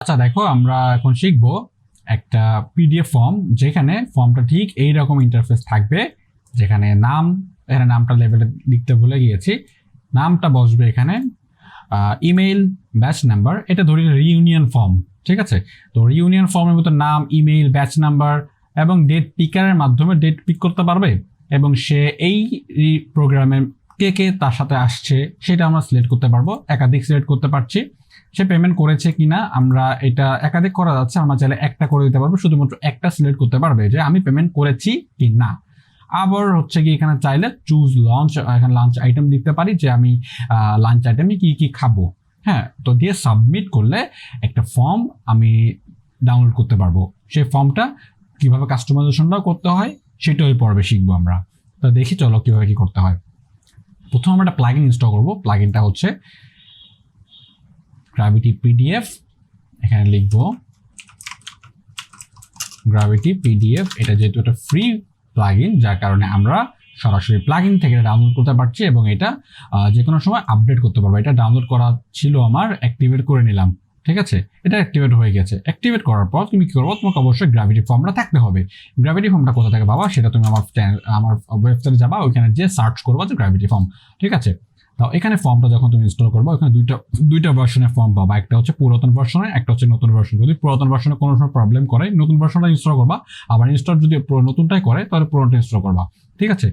আচ্ছা দেখো, আমরা এখন শিখবো একটা পিডিএফ ফর্ম, যেখানে ফর্মটা ঠিক এইরকম ইন্টারফেস থাকবে, যেখানে এখানে নামটা লেভেলে লিখতে ভুলে গিয়েছি, নামটা বসবে এখানে, ইমেইল, ব্যাচ নাম্বার, এটা ধরি রিইউনিয়ন ফর্ম। ঠিক আছে, তো রিইউনিয়ন ফর্মের মতো নাম, ইমেইল, ব্যাচ নাম্বার এবং ডেট পিকারের মাধ্যমে ডেট পিক করতে পারবে, এবং সে এই প্রোগ্রামের কে কে তার সাথে আসছে সেটা আমরা সিলেক্ট করতে পারবো, একাধিক সিলেক্ট করতে পারছি। সে পেমেন্ট করেছে কিনা, আমরা এটা একাধিক করা যাচ্ছে, আমরা চাইলে একটা করে দিতে পারবো, শুধুমাত্র একটা সিলেক্ট করতে পারবে যে আমি পেমেন্ট করেছি কি না। আবার হচ্ছে কি, এখানে চাইলে চুজ লঞ্চ, এখানে লাঞ্চ আইটেম দিতে পারি যে আমি লাঞ্চ আইটেমে কি কি খাবো। হ্যাঁ, তো দিয়ে সাবমিট করলে একটা ফর্ম আমি ডাউনলোড করতে পারবো। সেই ফর্মটা কিভাবে কাস্টমাইজেশনটাও করতে হয় সেটাও পর্বে শিখবো আমরা। তো দেখি চলো কিভাবে কি করতে হয়। প্রথমে আমরা একটা প্লাগইন ইনস্টল করবো। প্লাগইনটা হচ্ছে গ্র্যাভিটি পিডিএফ। এখানে লিখবো গ্র্যাভিটি পিডিএফ। এটা যেহেতু একটা ফ্রি প্লাগইন, যার কারণে আমরা সরাসরি প্লাগইন থেকে ডাউনলোড করতে পারছি এবং এটা যে কোনো সময় আপডেট করতে পারবো। এটা ডাউনলোড করা ছিল আমার, অ্যাক্টিভেট করে নিলাম। ঠিক আছে, এটা অ্যাক্টিভেট হয়ে গেছে। অ্যাক্টিভেট করার পর তুমি কি করবো, তোমাকে অবশ্যই গ্র্যাভিটি ফর্মটা থাকতে হবে। গ্র্যাভিটি ফর্মটা কোথা থেকে পাবা সেটা তুমি আমার ওয়েবসাইটে যাবা, ওইখানে যে সার্চ করবা যে গ্র্যাভিটি ফর্ম। ঠিক আছে, তো এখানে ফর্মটা যখন তুমি ইনস্টল করবো, ওখানে দুইটা ভার্সনের ফর্ম পাবা। একটা হচ্ছে পুরাতন ভার্সনের, একটা হচ্ছে নতুন ভার্সন। যদি পুরাতন ভার্সনে কোনো সময় প্রবলেম করে, নতুন ভার্সনটা ইনস্টল করবা। আবার ইনস্টল যদি নতুনটাই করে, তাহলে পুরোনোটা ইনস্টল করবা। ঠিক আছে,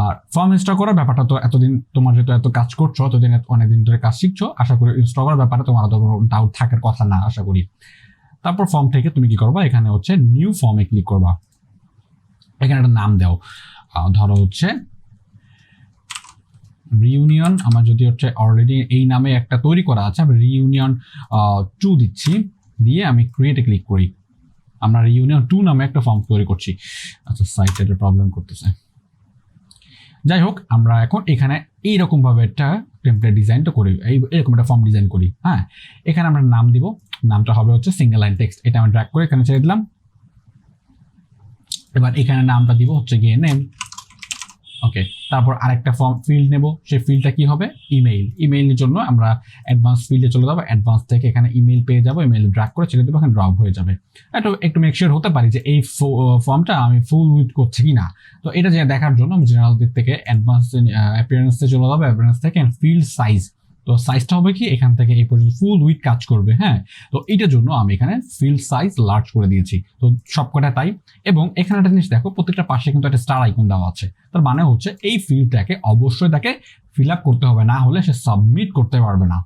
আর ফর্ম ইনস্টল করার ব্যাপারটা তো এতদিন তোমার যেহেতু এত কাজ করছো, এতদিন অনেকদিন ধরে কাজ শিখছো, আশা করি ইনস্টল করার ব্যাপারে তোমার তো কোনো ডাউট থাকার কথা না আশা করি। তারপর ফর্ম থেকে তুমি কি করবা, এখানে হচ্ছে নিউ ফর্মে ক্লিক করবা। এখানে একটা নাম দাও, ধরো হচ্ছে রিইউনিয়ন। আমার যদি হচ্ছে অলরেডি এই নামে একটা তৈরি করা আছে, আমি রিইউনিয়ন 2 দিচ্ছি। দিয়ে আমি ক্রিয়েটে ক্লিক করি। আমরা রিইউনিয়ন 2 নামে একটা ফর্ম তৈরি করছি। আচ্ছা, সাইটের প্রবলেম করতেছে। যাই হোক, আমরা এখন এখানে এইরকম ভাবে একটা টেমপ্লেট ডিজাইনটা করি, এরকম একটা ফর্ম ডিজাইন করি। হ্যাঁ, এখানে আমরা নাম দিব। নামটা হবে হচ্ছে সিঙ্গেল লাইন টেক্সট। এটা আমি ড্র্যাগ করে এখানে ছেড়ে দিলাম। এবার এখানে নামটা দিব হচ্ছে গিয়ে নেম। ওকে, তারপর আরেকটা ফর্ম ফিল্ড নেব। সেই ফিল্ডটা কি হবে, ইমেইল। ইমেইলের জন্য আমরা অ্যাডভান্স ফিল্ডে চলে যাবো। অ্যাডভান্স থেকে এখানে ইমেইল পেয়ে যাবো, ইমেইল ড্র্যাগ করে ছেড়ে দেবো, এখানে ড্রপ হয়ে যাবে। একটু মেক শিওর হতে পারি যে এই ফর্মটা আমি ফুল উইথ করছি কি না। তো এটা যে দেখার জন্য আমি জেনারেল দিক থেকে অ্যাডভান্স অ্যাপিয়ারেন্সে চলে যাবো। অ্যাপিয়ারেন্স থেকে ফিল্ড সাইজ, তো সাইজটা হবে কি এখান থেকে এই পর্যন্ত ফুল উইথ কাজ করবে। হ্যাঁ, তো এটার জন্য আমি এখানে ফিল্ড সাইজ লার্জ করে দিয়েছি। তো সবকটা তাই। এবং এখানে একটা জিনিস দেখো, প্রত্যেকটা পাশে কিন্তু একটা স্টার আইকন দেওয়া আছে। তার মানে হচ্ছে এই ফিল্ডটাকে অবশ্যই তাকে ফিল আপ করতে হবে, না হলে সে সাবমিট করতে পারবে না।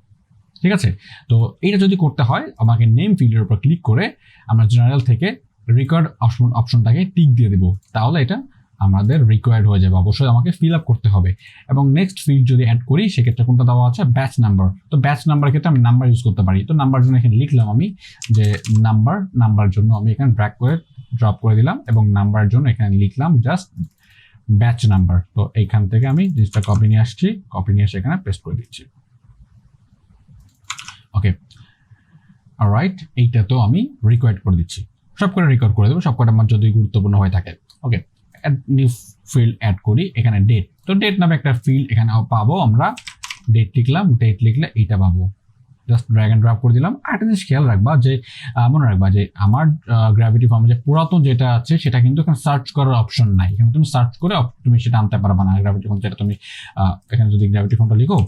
ঠিক আছে, তো এটা যদি করতে হয়, আমাকে নেম ফিল্ডের উপর ক্লিক করে আমরা জেনারেল থেকে রেকর্ড অপশনটাকে টিক দিয়ে দেবো। তাহলে এটা আমাদের রিকোয়ার্ড হয়ে যাবে, অবশ্যই আমাকে ফিল আপ করতে হবে। এবং নেক্সট ফিল্ড যদি অ্যাড করি, সেক্ষেত্রে কোনটা দেওয়া আছে, ব্যাচ নাম্বার। তো ব্যাচ নাম্বার ক্ষেত্রে আমি নাম্বার ইউজ করতে পারি। তো নাম্বার জন্য এখানে লিখলাম আমি যে নাম্বার জন্য আমি এখানে ড্র্যাগ করে ড্রপ করে দিলাম, এবং নাম্বার জন্য এখানে লিখলাম জাস্ট ব্যাচ নাম্বার। তো এইখান থেকে আমি জিনিসটা কপি নিয়ে আসছি, কপি নিয়ে এসে এখানে পেস্ট করে দিচ্ছি। ওকে, অলরাইট, এইটা তো আমি রিকোয়ার্ড করে দিচ্ছি। সব করে রেকর্ড করে দেবো, সব কটা আমার যদি গুরুত্বপূর্ণ হয়ে থাকে। ওকে, নিউ ফিল্ড অ্যাড করি। এখানে ডেট, তো ডেট নামে একটা ফিল্ড এখানে পাবো আমরা। ডেট লিখলাম, ডেট লিখলে এইটা পাবো। জাস্ট ড্র্যাগ এন্ড ড্রপ করে দিলাম। আর একটা জিনিস খেয়াল রাখবা যে মনে রাখবা যে আমার গ্র্যাভিটি ফর্মে যে পুরাতন যেটা আছে সেটা কিন্তু এখানে সার্চ করার অপশন নাই। এখানে তুমি সার্চ করে তুমি সেটা আনতে পারবা না। গ্র্যাভিটি ফর্ম যেটা তুমি এখানে যদি গ্র্যাভিটি ফর্মটা লিখো,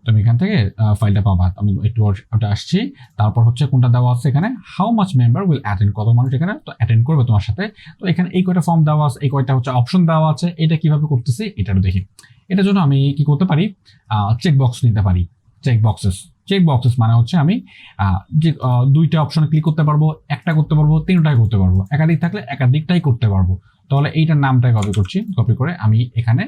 তুমি এখান থেকে ফাইলটা পাবা। আমি একটু ওটা আসছি। তারপর হচ্ছে কোনটা দেওয়া আছে এখানে, how much member will attend, কত মানুষ এখানে তো অ্যাটেন্ড করবে তোমার সাথে। তো এখানে এই কয়টা ফর্ম দেওয়া আছে, এই কয়টা হচ্ছে অপশন দেওয়া আছে। এটা কিভাবে করতেছি এটা দেখি। এটার জন্য আমি কি করতে পারি, চেক বক্স নিতে পারি। চেক বক্সেস মানে হচ্ছে আমি যে দুইটা অপশনে ক্লিক করতে পারবো, একটা করতে পারবো, তিনটাই করতে পারবো, একাধিক থাকলে একাধিকটাই করতে পারবো। তাহলে এইটার নামটাই কপি করে আমি এখানে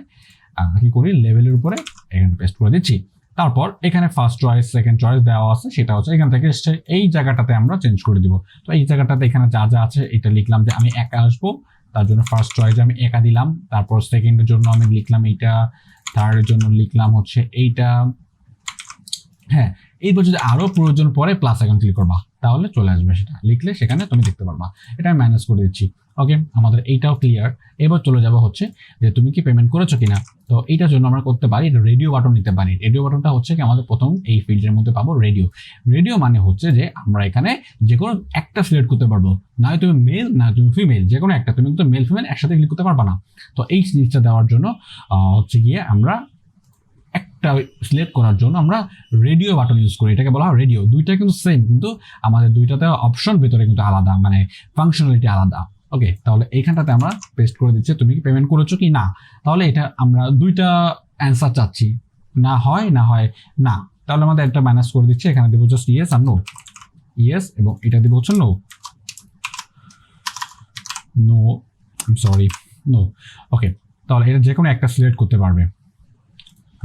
কি করি, লেভেলের উপরে এখানে পেস্ট করে দিচ্ছি। তারপর এখানে ফার্স্ট চয়েস, সেকেন্ড চয়েস দেওয়া আছে, সেটা হচ্ছে এখান থেকে এসছে। এই জায়গাটাতে আমরা চেঞ্জ করে দিব। তো এই জায়গাটাতে এখানে যা যা আছে এটা লিখলাম যে আমি একা আসবো, তার জন্য ফার্স্ট চয়েসে আমি একা দিলাম। তারপর সেকেন্ডের জন্য আমি লিখলাম এইটা, থার্ডের জন্য লিখলাম হচ্ছে এইটা। হ্যাঁ, এরপর যদি আরো প্রয়োজন পড়ে প্লাস আইকন ক্লিক করবা, তাহলে চলে আসবে, সেটা লিখলে সেখানে তুমি দেখতে পারবা। এটা আমি ম্যানেজ করে দিচ্ছি। ওকে, আমাদের এইটাও ক্লিয়ার। এবার চলে যাবো হচ্ছে যে তুমি কি পেমেন্ট করেছো কিনা। তো এইটার জন্য আমরা করতে পারি রেডিও বাটন নিতে পারি। রেডিও বাটনটা হচ্ছে কি আমাদের প্রথম এই ফিল্ডের মধ্যে পাবো রেডিও। রেডিও মানে হচ্ছে যে আমরা এখানে যে কোনো একটা সিলেক্ট করতে পারবো, না হয় তুমি মেল না তুমি ফিমেল, যে কোনো একটা, তুমি কিন্তু মেল ফিমেল একসাথে ক্লিক করতে পারবা না। তো এই জিনিসটা দেওয়ার জন্য হচ্ছে গিয়ে আমরা একটা সিলেক্ট করার জন্য আমরা রেডিও বাটন ইউজ করি, এটাকে বলা হয় রেডিও। দুইটা কিন্তু সেম, কিন্তু আমাদের দুইটাতে অপশন ভেতরে কিন্তু আলাদা, মানে ফাংশনালিটি আলাদা। ওকে, তাহলে এইখানটাতে আমরা পেস্ট করে দিচ্ছি তুমি কি পেমেন্ট করেছো কি না। তাহলে এটা আমরা দুইটা অ্যান্সার চাচ্ছি, না হয় না। তাহলে আমাদের একটা মাইনাস করে দিচ্ছি, এখানে দেবো জাস্ট ইয়েস আর নো, ইয়েস, এবং এটা দেবো হচ্ছে নো, নো, সরি, নো। ওকে, তাহলে এটা যে কোনো একটা সিলেক্ট করতে পারবে।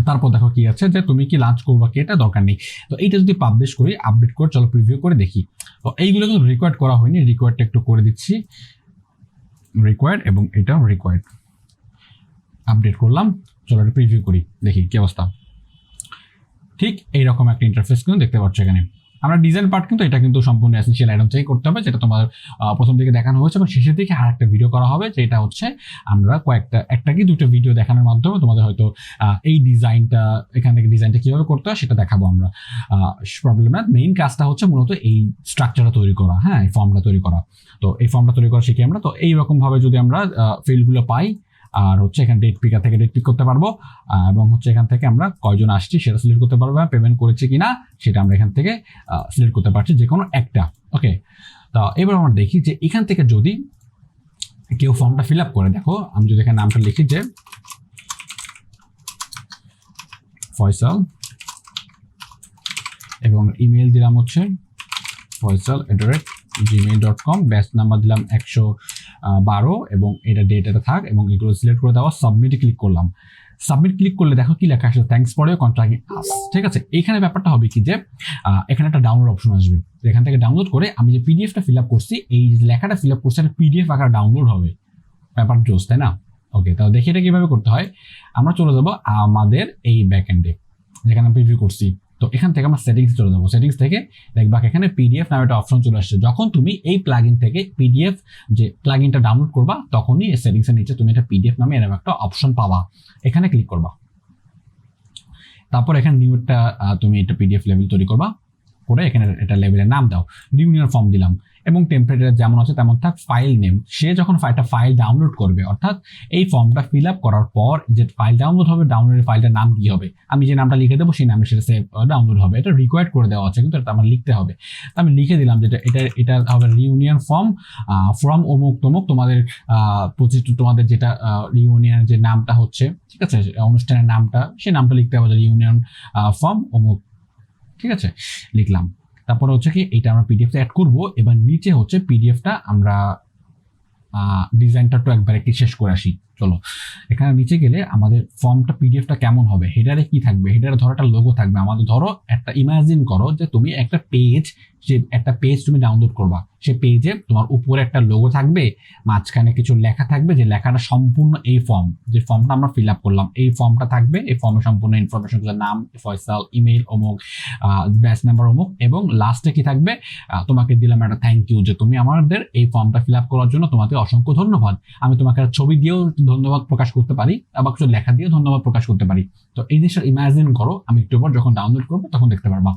তারপর দেখো কি আছে যে তুমি কি লাঞ্চ করবা কি, এটা দরকার নেই। তো এইটা যদি পাবলিশ করি, আপডেট করে চলো প্রিভিউ করে দেখি। তো এইগুলো কিন্তু রিকোয়ার্ড করা হয়নি, রিকোয়ার্ডটা একটু করে দিচ্ছি, রিকোয়ার্ড, এবং এটাও রিকোয়ার্ড। আপডেট করলাম, চলো এটা প্রিভিউ করি, দেখি কি অবস্থা। ঠিক এইরকম একটা ইন্টারফেস কিন্তু দেখতে পাচ্ছ এখানে। আমরা ডিজাইন পার্ট কিন্তু এটা কিন্তু সম্পূর্ণ এসেনশিয়াল আইটেম থেকে করতে হবে, যেটা তোমার প্রথম দিকে দেখানো হয়েছে, এবং শেষের দিকে আর একটা ভিডিও করা হবে, যেটা হচ্ছে আমরা একটা কি দুটো ভিডিও দেখানোর মাধ্যমে তোমাদের হয়তো এই ডিজাইনটা, এখান থেকে ডিজাইনটা কিভাবে করতে হয় সেটা দেখাবো আমরা। প্রবলেম না, মেইন কাজটা হচ্ছে মূলত এই স্ট্রাকচারটা তৈরি করা, হ্যাঁ, এই ফর্মটা তৈরি করা। তো এই ফর্মটা তৈরি করা শিখি আমরা। তো এইরকম ভাবে যদি আমরা ফিল্ডগুলো পাই, আর হচ্ছে এখানে ডেট পিকার থেকে ডেট পিক করতে পারবো, এবং হচ্ছে এখান থেকে আমরা কয়জন আসছি সেটা সিলেক্ট করতে পারবো, পেমেন্ট করেছি কিনা সেটা আমরা এখান থেকে সিলেক্ট করতে পারছি, যে কোনো একটা। ওকে, তো এবার আমরা দেখি যে এখান থেকে যদি কেউ ফর্মটা ফিল আপ করে, দেখো আমি যদি এখানে নামটা লিখি যে ফয়সাল, এবং ইমেল দিলাম হচ্ছে foysal@gmail.com, ব্যাচ নাম্বার দিলাম 112, এবং এটা ডেট এটা থাক, এবং এগুলো সিলেক্ট করে দেওয়া, সাবমিটে ক্লিক করলাম। সাবমিট ক্লিক করলে দেখো কি লেখা আসছে, থ্যাঙ্কস ফর ইওর কন্ট্যাক্টিং আস। ঠিক আছে, এখানে ব্যাপারটা হবে কি যে এখানে একটা ডাউনলোড অপশন আসবে, এখান থেকে ডাউনলোড করে আমি যে পিডিএফটা ফিল আপ করছি, এই লেখাটা ফিল আপ করছি, একটা পিডিএফ আকার ডাউনলোড হবে। ব্যাপার জোস, তাই না? ওকে, তাহলে দেখি এটা কিভাবে করতে হয়। আমরা চলে যাব আমাদের এই ব্যাকএন্ডে, যেখানে আমি প্রিভিউ করছি। তো এখান থেকে আমরা সেটিংস চলে যাবো, সেটিংস থেকে দেখবা এখানে পিডিএফ নামে একটা অপশন চলে আসছে। যখন তুমি এই প্লাগইন থেকে পিডিএফ যে প্লাগইনটা ডাউনলোড করবা, তখনই এই সেটিংসের নিচে তুমি একটা পিডিএফ নামে এরকম একটা অপশন পাবা, এখানে ক্লিক করবা। তারপর এখানে নিউ একটা তুমি একটা পিডিএফ লেভেল তৈরি করবা, করে এখানে এটা লেভেলের নাম দাও, রিউনিয়ন ফর্ম দিলাম, এবং টেম্পলেট যেমন আছে তেমন থাক, ফাইল নেম। সে যখন একটা ফাইল ডাউনলোড করবে, অর্থাৎ এই ফর্মটা ফিল আপ করার পর যে ফাইল ডাউনলোড হবে, ডাউনলোডের ফাইলটার নাম কি হবে, আমি যে নামটা লিখে দেবো সেই নামে সেটা সেভ ডাউনলোড হবে। এটা রিকোয়ার্ড করে দেওয়া আছে, কিন্তু এটা আমার লিখতে হবে। আমি লিখে দিলাম যেটা এটা হবে রিউনিয়ন ফর্ম ফ্রম অমুক তমুক, তোমাদের তোমাদের যেটা রিউনিয়নের যে নামটা হচ্ছে, ঠিক আছে, অনুষ্ঠানের নামটা, সেই নামটা লিখতে হবে, রিউনিয়ন ফর্ম অমুক। ঠিক আছে, লিখলাম। তারপরে হচ্ছে কি এটা আমরা পিডিএফটা অ্যাড করব। এবার নিচে হচ্ছে পিডিএফটা আমরা ডিজাইনটা তো একবার একটু শেষ করে আসি। চলো এখানে নিচে গেলে আমাদের ফর্মটা পিডিএফটা কেমন হবে, হেডারে কি থাকবে, হেডারে ধরো একটা লোগো থাকবে। আমাদের ধরো একটা ইমাজিন করো যে তুমি একটা পেজ, যে একটা পেজ তুমি ডাউনলোড করবা, সেই পেজে তোমার উপরে একটা লোগো থাকবে, মাঝখানে কিছু লেখা থাকবে, যে লেখাটা সম্পূর্ণ এই ফর্ম, যে ফর্মটা আমরা ফিল আপ করলাম, এই ফর্মটা থাকবে। এই ফর্মে সম্পূর্ণ ইনফরমেশন, নাম ফয়সাল, ইমেল অমুক, ব্যাচ নাম্বার অমুক, এবং লাস্টে কি থাকবে, তোমাকে দিলাম একটা থ্যাংক ইউ, যে তুমি আমাদের এই ফর্মটা ফিল আপ করার জন্য তোমাকে অসংখ্য ধন্যবাদ। আমি তোমাকে ছবি দিয়েও ধন্যবাদ প্রকাশ করতে পারি, আবার কিছু লেখা দিয়েও ধন্যবাদ প্রকাশ করতে পারি। তো এই জিনিসটা ইমাজিন করো, আমি একটু পর যখন ডাউনলোড করবো তখন দেখতে পারবা।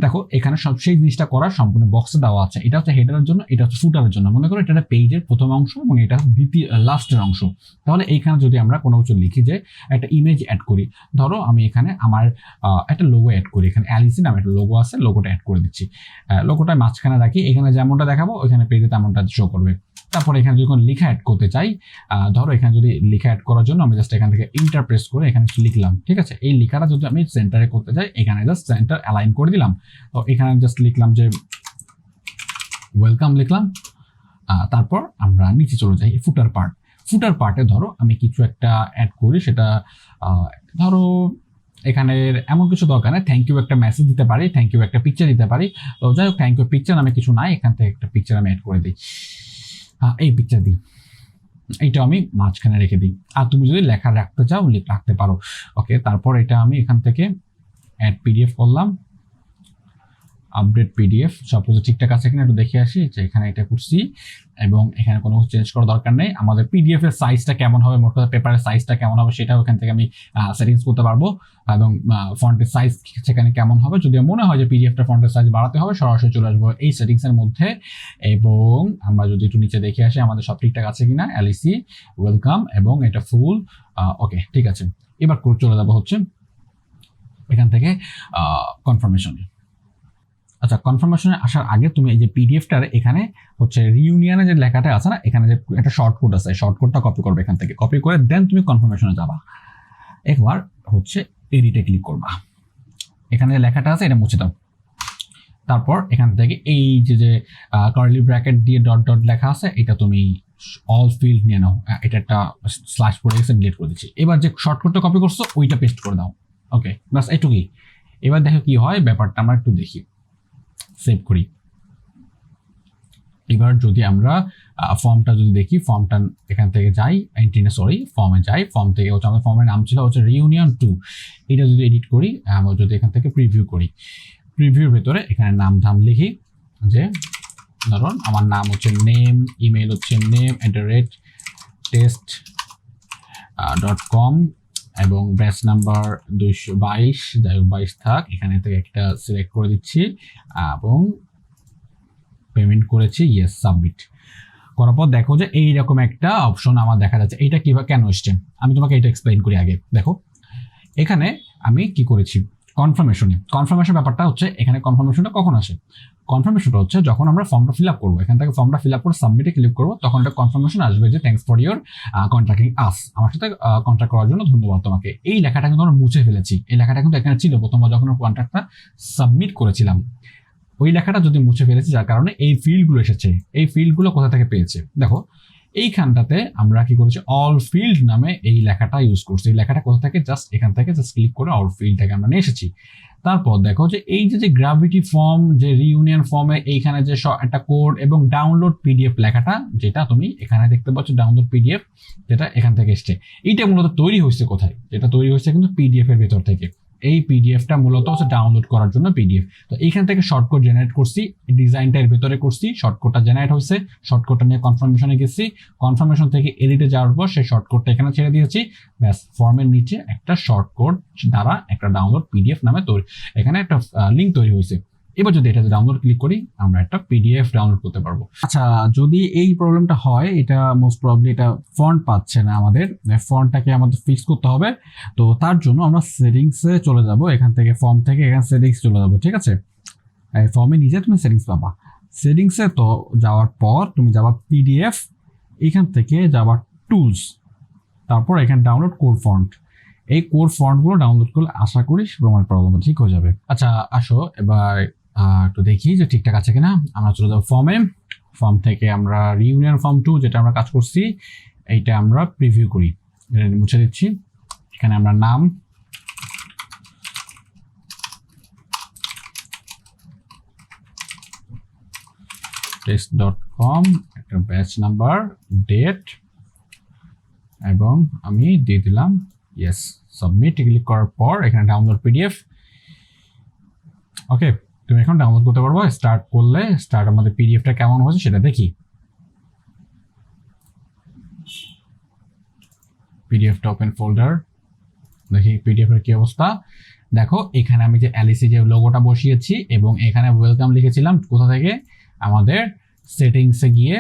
দেখো এখানে সব সেই জিনিসটা করার সম্পূর্ণ বক্সে দেওয়া আছে। এটা হচ্ছে হেডারের জন্য, এটা হচ্ছে ফুটারের জন্য। মনে করো এটা পেজের প্রথম অংশ এবং এটা দ্বিতীয় লাস্টের অংশ। তাহলে এইখানে যদি আমরা কোনো কিছু লিখি, যে একটা ইমেজ অ্যাড করি, ধরো আমি এখানে আমার একটা লোগো অ্যাড করি, এখানে অ্যালিসি নামে একটা লোগো আছে, লোগোটা অ্যাড করে দিচ্ছি। লোগোটা মাঝখানে রাখি, এখানে যেমনটা দেখাবো ওইখানে পেজে তেমনটা শো করবে। তারপরে এখানে যদি কোনো লেখা অ্যাড করতে চাই, ধরো এখানে যদি লেখা অ্যাড করার জন্য আমি জাস্ট এখান থেকে ইন্টার প্রেস করে এখানে লিখলাম। ঠিক আছে, এই লেখাটা যদি আমি সেন্টারে করতে চাই, এখানে জাস্ট সেন্টার অ্যালাইন করে দিলাম। তো এখানে জাস্ট লিখলাম যে ওয়েলকাম লিখলাম। তারপর আমরা নিচে চলে যাই ফুটার পার্ট। ফুটার পার্টে ধরো আমি কিছু একটা অ্যাড করি, সেটা ধরো এখানে এমন কিছু দরকার নেই, থ্যাংক ইউ একটা মেসেজ দিতে পারি, থ্যাংক ইউ একটা পিকচার দিতে পারি। তো যাই হোক, থ্যাংক ইউ পিকচার নামে কিছু নাই, এখান থেকে একটা পিকচার আমি অ্যাড করে দিই, এই পিকচার দিই, এইটা আমি মাঝখানে রেখে দিই। আর তুমি যদি লেখা রাখতে চাও রাখতে পারো। ওকে, তারপর এটা আমি এখান থেকে অ্যাড পিডিএফ করলাম, আপডেট পিডিএফ সব কিছু ঠিকঠাক আছে কিনা একটু দেখে আসি, যে এখানে এটা করছি এবং এখানে কোনো চেঞ্জ করার দরকার নেই। আমাদের পিডিএফ এর সাইজটা কেমন হবে, মোট কথা পেপারের সাইজটা কেমন হবে সেটাও এখান থেকে আমি সেটিংস করতে পারবো, এবং ফন্টের সাইজ সেখানে কেমন হবে। যদি মনে হয় যে পিডিএফটা ফন্টের সাইজ বাড়াতে হবে, সরাসরি চলে আসবো এই সেটিংস এর মধ্যে, এবং আমরা যদি একটু নিচে দেখে আসি আমাদের সব ঠিকঠাক আছে কিনা, এলইসি ওয়েলকাম এবং এটা ফুল, ওকে ঠিক আছে। এবার চলে যাবো হচ্ছে এখান থেকে কনফার্মেশনে। আচ্ছা, কনফার্মেশনে আসার আগে তুমি এই যে পিডিএফটার এখানে হচ্ছে রিউনিয়নে যে লেখাটা আছে না, এখানে যে একটা শর্টকাট আছে, শর্টকাটটা কপি করবে এখান থেকে, কপি করে দেন তুমি কনফার্মেশনে যাবা। একবার হচ্ছে এডিটে ক্লিক করবা, এখানে লেখাটা আছে এটা মুছে দাও। তারপর এখান থেকে এই যে কার্লি ব্র্যাকেট দিয়ে ডট ডট লেখা আছে, এটা তুমি অল ফিল্ড নিয়ে নাও, এটা একটা স্ল্যাশ পড়ে গেছে, ডিলিট করে দিচ্ছি। এবার যে শর্টকাটটা কপি করছো ওইটা পেস্ট করে দাও। ওকে, বাস এইটুকুই। এবার দেখো কি হয় ব্যাপারটা, আমরা একটু দেখি, সেভ করি। এবার যদি আমরা ফর্মটা যদি দেখি, ফর্মটা এখান থেকে যাই, ফর্মে যাই, ফর্ম থেকে হচ্ছে আমাদের ফর্মের নাম ছিল হচ্ছে রিউনিয়ন 2। এটা যদি এডিট করি, আমরা যদি এখান থেকে প্রিভিউ করি, প্রিভিউর ভেতরে এখানে নাম ধাম লিখি, যে ধরুন আমার নাম হচ্ছে নেম, ইমেল হচ্ছে name@test.com এবং ব্যাচ নাম্বার 222, যাই হোক 22 থাক, এখানে থেকে একটা সিলেক্ট করে দিচ্ছি এবং পেমেন্ট করেছি, ইয়েস সাবমিট করার পর দেখো যে এইরকম একটা অপশন আমার দেখা যাচ্ছে। এইটা কিভাবে কেন এসছে আমি তোমাকে এটা এক্সপ্লেইন করি আগে। দেখো এখানে আমি কি করেছি, কনফার্মেশন ব্যাপারটা হচ্ছে, এখানে কনফার্মেশনটা কখন আসে, কনফার্মেশনটা হচ্ছে যখন আমরা ফর্মটা ফিল আপ করবো, এখান থেকে ফর্মটা ফিল আপ করে সাবমিটে ক্লিক করবো, তখন একটা কনফার্মেশন আসবে যে থ্যাঙ্কস ফর ইউর কন্ট্যাক্টিং আস, আমার সাথে কন্ট্যাক্ট করার জন্য ধন্যবাদ তোমাকে। এই লেখাটা কিন্তু আমরা মুছে ফেলেছি, এই লেখাটা কিন্তু এখানে ছিল প্রথমবার যখন কন্ট্রাক্টটা সাবমিট করেছিলাম, ওই লেখাটা যদি মুছে ফেলেছি, যার কারণে এই ফিল্ডগুলো এসেছে। এই ফিল্ডগুলো কোথা থেকে পেয়েছে দেখো, এইখানটাতে আমরা কি করেছি, অল ফিল্ড নামে এই লেখাটা ইউজ করছি। এই লেখাটা কোথা থেকে, জাস্ট এখান থেকে জাস্ট ক্লিক করে অল ফিল্ডটাকে আমরা নিয়ে এসেছি। তারপর দেখো যে এই যে গ্র্যাভিটি ফর্ম, যে রিউনিয়ন ফর্মে এইখানে যে একটা কোড এবং ডাউনলোড পিডিএফ লেখাটা, যেটা তুমি এখানে দেখতে পাচ্ছ ডাউনলোড পিডিএফ, যেটা এখান থেকে এসছে, এইটা মূলত তৈরি হয়েছে কোথায়, যেটা তৈরি হয়েছে কিন্তু পিডিএফ এর ভেতর থেকে। এই পিডিএফটা মূলত হচ্ছে ডাউনলোড করার জন্য পিডিএফ। তো এইখান থেকে শর্টকাট জেনারেট করছি, ডিজাইনটা এর ভেতরে করছি, শর্টকাটটা জেনারেট হয়েছে, শর্টকাটটা নিয়ে কনফার্মেশনে গেছি, কনফার্মেশন থেকে এডিটে যাওয়ার পর সেই শর্টকাটটা এখানে ছেড়ে দিয়েছি, ব্যাস ফর্মের নিচে একটা শর্টকাট দ্বারা একটা ডাউনলোড পিডিএফ নামে এখানে একটা লিঙ্ক তৈরি হয়েছে। এবার যদি এটাতে ডাউনলোড ক্লিক করি, আমরা একটা পিডিএফ ডাউনলোড করতে পারবো। আচ্ছা, যদি এই প্রবলেমটা হয়, এটা মোস্ট প্রবাবলি এটা ফন্ট পাচ্ছে না, আমাদের ফন্টটাকে আমাদের ফিক্স করতে হবে। তো তার জন্য আমরা সেটিংসে চলে যাব, এখান থেকে ফর্ম থেকে এখানে সেটিংস চলে যাব, ঠিক আছে। এই ফর্মে নিজে তুমি সেটিংস পাবা, সেটিংসে তো যাওয়ার পর তুমি যাবা পিডিএফ, এখান থেকে যাবা টুলস, তারপর এখানে ডাউনলোড কোর ফন্ট। এই কোর ফন্টগুলো ডাউনলোড করলে আশা করি তোমার প্রবলেম ঠিক হয়ে যাবে। আচ্ছা আসো এবার একটু দেখি যে ঠিকঠাক আছে কিনা। আমরা চলে যাবো ফর্মে, ফর্ম থেকে আমরা রিউনিয়ন ফর্ম 2 যেটা আমরা কাজ করছি, এইটা আমরা প্রিভিউ করি, মুছে দিচ্ছি। এখানে আমরা নাম, test.com, একটা ব্যাচ নাম্বার, ডেট, এবং আমি দিয়ে দিলাম ইয়েস সাবমিট। ক্লিক করার পর এখানে ডাউনলোড পিডিএফ। ওকে, তুমি এখন ডাউনলোড করতে পারবো। স্টার্ট করলে আমাদের পিডিএফটা কেমন হয়েছে সেটা দেখি। পিডিএফটা ওপেন ফোল্ডার, দেখি পিডিএফ এর কি অবস্থা। দেখো এখানে আমি যে এলইসি যে লোগোটা বসিয়েছি এবং এখানে ওয়েলকাম লিখেছিলাম, কোথা থেকে, আমাদের সেটিংসে গিয়ে,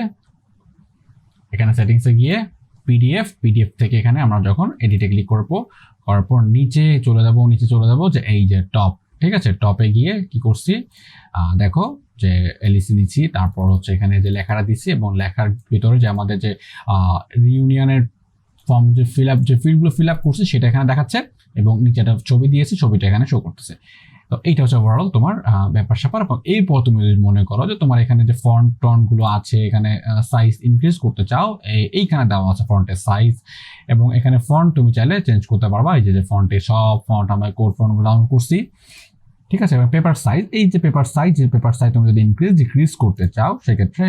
এখানে সেটিংসে গিয়ে পিডিএফ থেকে এখানে আমরা যখন এডিটে ক্লিক করবো, করার পর নিচে চলে যাবো যে এই যে টপ, ঠিক আছে, টপে গিয়ে কি করছি দেখো যে এলইসি দিচ্ছি, তারপর হচ্ছে এখানে যে লেখাটা দিচ্ছি এবং লেখার ভিতরে যে আমাদের যে রিউনিয়নের ফর্ম যে ফিল্ডগুলো ফিল আপ করছি সেটা এখানে দেখাচ্ছে, এবং নিচে একটা ছবি দিয়েছি, ছবিটা এখানে শো করতেছে। তো এইটা হচ্ছে ওভারঅল তোমার ব্যাপার স্যাপার। এবং এরপর তুমি যদি মনে করো যে তোমার এখানে যে ফন্ট গুলো আছে, এখানে সাইজ ইনক্রিজ করতে চাও, এইখানে দেওয়া আছে ফন্টের সাইজ, এবং এখানে ফন্ট তুমি চাইলে চেঞ্জ করতে পারবা। এই যে ফন্টে সব ফন্ট আমরা কোড ফন্টগুলো ডাউনলোড করছি, ঠিক আছে। পেপার সাইজ, এই যে পেপার সাইজ তুমি যদি ইনক্রিজ ডিক্রিজ করতে চাও সেক্ষেত্রে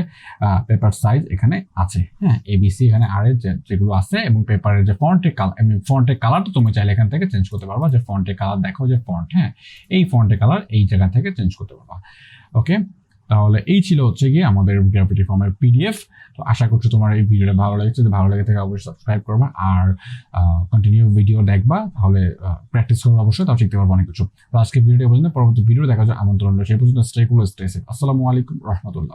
পেপার সাইজ এখানে আছে, হ্যাঁ, এবিসি এখানে আর এর যেগুলো আছে, এবং পেপারের যে ফন্টের কালারটা তুমি চাইলে এখান থেকে চেঞ্জ করতে পারবা, যে ফন্টের কালার দেখো যে ফন্ট, হ্যাঁ, এই ফন্টের কালার এই জায়গা থেকে চেঞ্জ করতে পারবা। ওকে, তাহলে এই ছিল হচ্ছে গিয়ে আমাদের গ্র্যাভিটি ফর্মের পিডিএফ। তো আশা করছি তোমার এই ভিডিওটা ভালো লেগেছে, যদি ভালো লেগে থাকে অবশ্যই সাবস্ক্রাইব করবা আর কন্টিনিউ ভিডিও দেখবা, তাহলে প্র্যাকটিস করবে অবশ্যই, তাও শিখতে পারবো অনেক কিছু। তো আজকে ভিডিও পর্যন্ত, পরবর্তী ভিডিও দেখা যায় আমন্ত্রণ রইল, সেই পর্যন্ত স্টে কুল স্টে সেফ। আসসালামু আলাইকুম রহমতুল্লাহ।